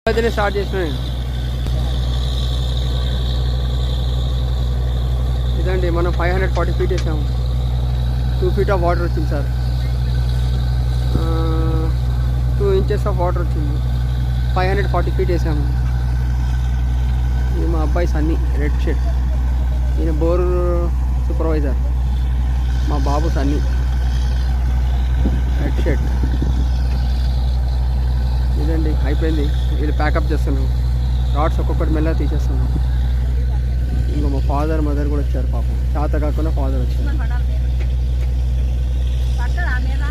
అయితేనే స్టార్ట్ చేసిన నేను. ఇదండి మనం 540 feet వేసాము. 2 feet ఆఫ్ వాటర్ వచ్చింది సార్. 2 inches ఆఫ్ వాటర్ వచ్చింది. 540 feet వేసాము. ఇది మా అబ్బాయి సన్నీ, రెడ్ షర్ట్. ఈయన బోర్ సూపర్వైజర్. మా బాబు సన్నీ, రెడ్ షర్ట్. ఇదండి అయిపోయింది. వీళ్ళు ప్యాకప్ చేస్తున్నాం. రాడ్స్ ఒక్కొక్కటి మెల్లగా తీసేస్తున్నాం. ఇంకా మా ఫాదర్ మదర్ కూడా వచ్చారు పాపం. చేత కాకుండా ఫాదర్ వచ్చారు. పట్టదా మీద